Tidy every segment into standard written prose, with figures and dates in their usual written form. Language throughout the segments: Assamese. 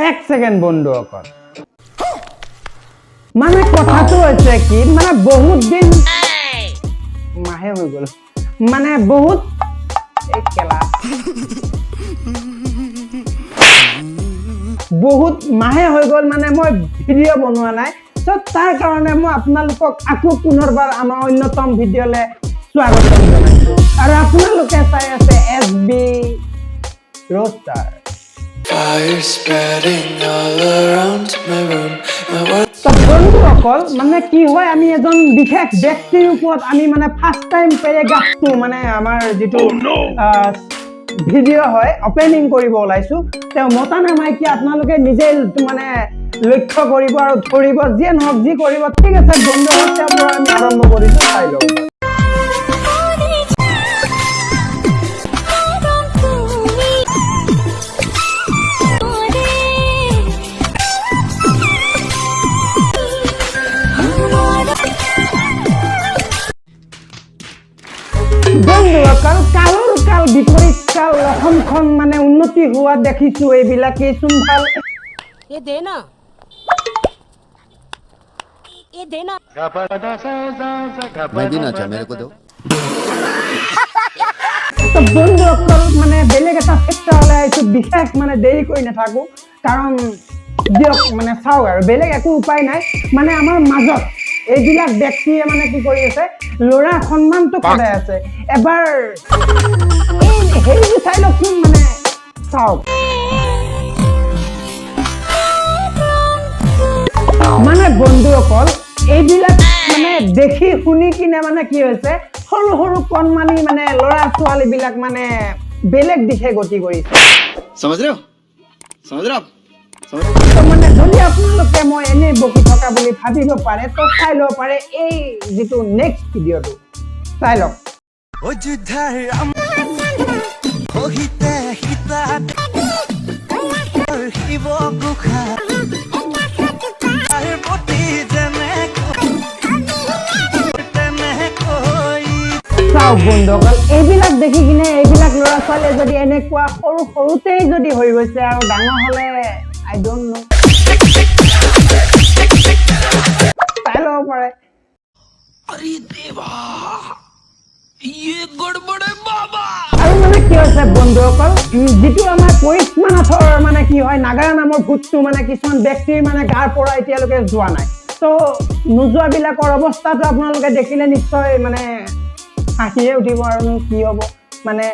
এক সেকেন্ড বন্ধু অকল মানে কথাটো হৈছে কি মানে বহুত দিন মাহে হৈ গ'ল মানে বহুত খেলা বহুত মাহে হৈ গ'ল মানে মই ভিডিঅ' বনোৱা নাই তো তাৰ কাৰণে মই আপোনালোকক আকৌ পুনৰবাৰ আমাৰ অন্যতম ভিডিঅ'লে স্বাগতম জনাইছো আৰু আপোনালোকে চাই আছে S B roaster Fire spreading all around my room. বন্ধুসকল মানে কি হয় আমি এজন বিশেষ ব্যক্তিৰ ওপৰত আমি মানে ফাৰ্ষ্ট টাইম পেৰেগ্ৰাফটো মানে আমাৰ যিটো ভিডিঅ' হয় অপেনিং কৰিব ওলাইছো তেওঁ মতা নে মাইকী আপোনালোকে নিজে মানে লক্ষ্য কৰিব আৰু ধৰিব যিয়ে নহওক যি কৰিব ঠিক আছে বন্ধুসকল তেওঁৰ পৰা আমি আৰম্ভ কৰিছো চাই লওক বন্ধুসকল কালৰ কাল বিপৰীত কাল অসমখন মানে উন্নতি হোৱা দেখিছো এইবিলাকে চোন ভাল ये देना मैं देना चाह मेरे को दो তো বন্ধুসকল মানে বেলেগ এটা ক্ষেত্ৰলৈ আহিছো বিশেষ মানে দেৰি কৰি নাথাকো কাৰণ দিয়ক মানে চাওক আৰু বেলেগ একো উপায় নাই মানে আমাৰ মাজত এইবিলাক ব্যক্তিয়ে মানে কি কৰি আছে ল'ৰা সন্মানটো সদায় আছে এবাৰ হেৰি চাই লওকচোন মানে চাওক মানে বন্ধুসকল এইবিলাক মানে দেখি শুনি কিনে মানে কি হৈছে সৰু সৰু কণমানি মানে ল'ৰা ছোৱালীবিলাক মানে বেলেগ দিশে গতি কৰিছে समझ रहे हो মানে যদি আপোনালোকে মই এনেই বকি থকা বুলি ভাবিব পাৰে তো চাই ল'ব পাৰে এই যিটো নেক্সট ভিডিঅ'টো চাই লওক চাওক বন্ধুসকল এইবিলাক দেখি কিনে এইবিলাক ল'ৰা ছোৱালীয়ে যদি এনেকুৱা সৰু সৰুতেই যদি হৈ গৈছে আৰু ডাঙৰ হ'লে আই ডোন্ট নো চাই ল'ব পাৰে আৰু মানে কি হৈছে বন্ধুসকল যিটো আমাৰ কৰিশ্মা নাথৰ মানে কি হয় নাগাৰা নামৰ ভূতটো মানে কিছুমান ব্যক্তিৰ মানে গাৰ পৰা এতিয়ালৈকে যোৱা নাই তো নোযোৱাবিলাকৰ অৱস্থাটো আপোনালোকে দেখিলে নিশ্চয় মানে হাঁহিয়ে উঠিব আৰু কি হ'ব মানে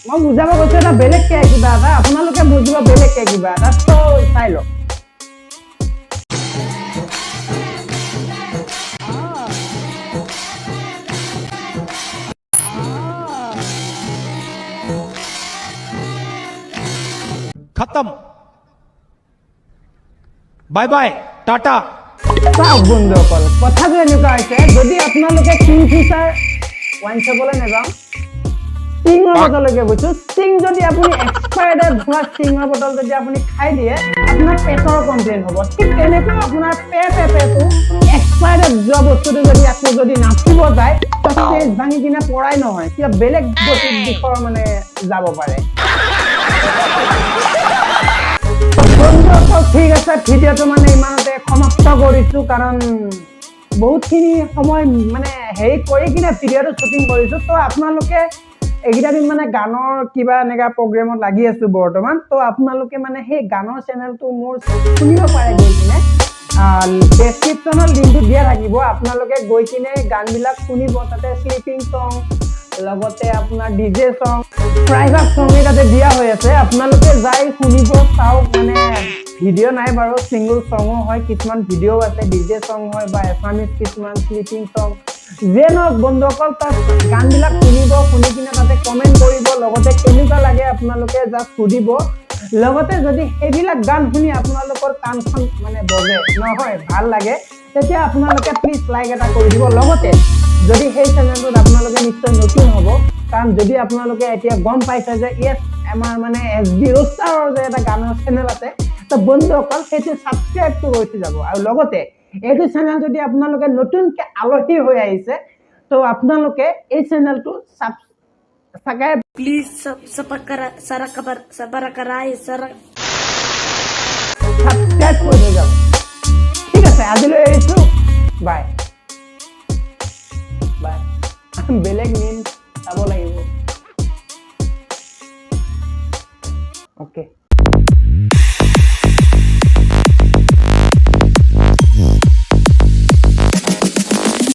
মই বুজাব গৈছো এটা বেলেগকে কিবা এটা আপোনালোকে বুজিব বেলেগকে কিবা এটা তো চাই লওক खत्म बाय बाय टाटा চাওক বন্ধুসকল কথাটো এনেকুৱা হৈছে যদি আপোনালোকে কিংফিচাৰ ওৱাইন শ্বপলৈ নাযাওঁ ষ্টিঙৰ বটললৈকে গৈছো ষ্টিং যদি আপুনি এক্সপায়াৰ্ড হোৱা ষ্টিঙৰ বটল যদি আপুনি খাই দিয়ে আপোনাৰ পেটৰ কমপ্লেইন হ'ব ঠিক তেনেকৈ আপোনাৰ পেটো এক্সপায়াৰ্ড যোৱা বস্তুটো যদি আকৌ যদি নাচিব যায় তো ষ্টেজ ভাঙি কিনে পৰাই নহয় কিবা বেলেগ দিশৰ মানে যাব পাৰে ঠিক আছে ভিডিঅ'টো মানে ইমানতে সমাপ্ত কৰিছো কাৰণ বহুতখিনি সময় মানে হেৰি কৰি কিনে ভিডিঅ'টো শ্বুটিং কৰিছো তো আপোনালোকে এইকেইটা দিন মানে গানৰ কিবা এনেকা প্ৰগ্ৰেমত লাগি আছো বৰ্তমান তো আপোনালোকে মানে সেই গানৰ চেনেলটো মোৰ শুনিব পাৰে গৈ কিনে ডেছক্ৰিপশ্যনত লিংকটো দিয়া থাকিব আপোনালোকে গৈ কিনে গানবিলাক শুনিব তাতে স্লিপিং ছং লগতে আপোনাৰ ডিজে ছং প্ৰাইভাগ ছং তাতে দিয়া হৈ আছে আপোনালোকে যাই শুনিব চাওক মানে ভিডিঅ' নাই বাৰু ছিংগল ছঙো হয় কিছুমান ভিডিঅ' আছে ডিজে ছং হয় বা এছামিজ কিছুমান স্লিপিং ছং যে নহওক বন্ধুসকল তাত গানবিলাক শুনিব শুনি কিনে তাতে কমেণ্ট কৰিব লগতে কেনেকুৱা লাগে আপোনালোকে জাষ্ট সুধিব লগতে যদি সেইবিলাক গান শুনি আপোনালোকৰ কাণখন মানে বজে নহয় ভাল লাগে তেতিয়া আপোনালোকে প্লিজ লাইক এটা কৰি দিব লগতে যদি সেই চেনেলটোত আপোনালোকে নিশ্চয় নতুন হ'ব কাৰণ যদি আপোনালোকে এতিয়া গম পাইছে যে ইয়েছ আমাৰ মানে এছবি ৰোষ্টাৰৰ যে এটা গানৰ চেনেল আছে তো বন্ধুসকল সেইটো ছাবস্ক্ৰাইবটো কৰি থৈ যাব আৰু লগতে এইটো চেনেল যদি আপোনালোকে নতুনকৈ আলহী হৈ আহিছে তো আপোনালোকে এই চেনেলটো ছাবস্ক্ৰাইব Please sabarakai ছাবস্ক্ৰাইব কৰি থৈ যাব ঠিক আছে আজিলৈ এৰিছোঁ বাই বাই বেলেগ মিম চাব লাগিব অ'কে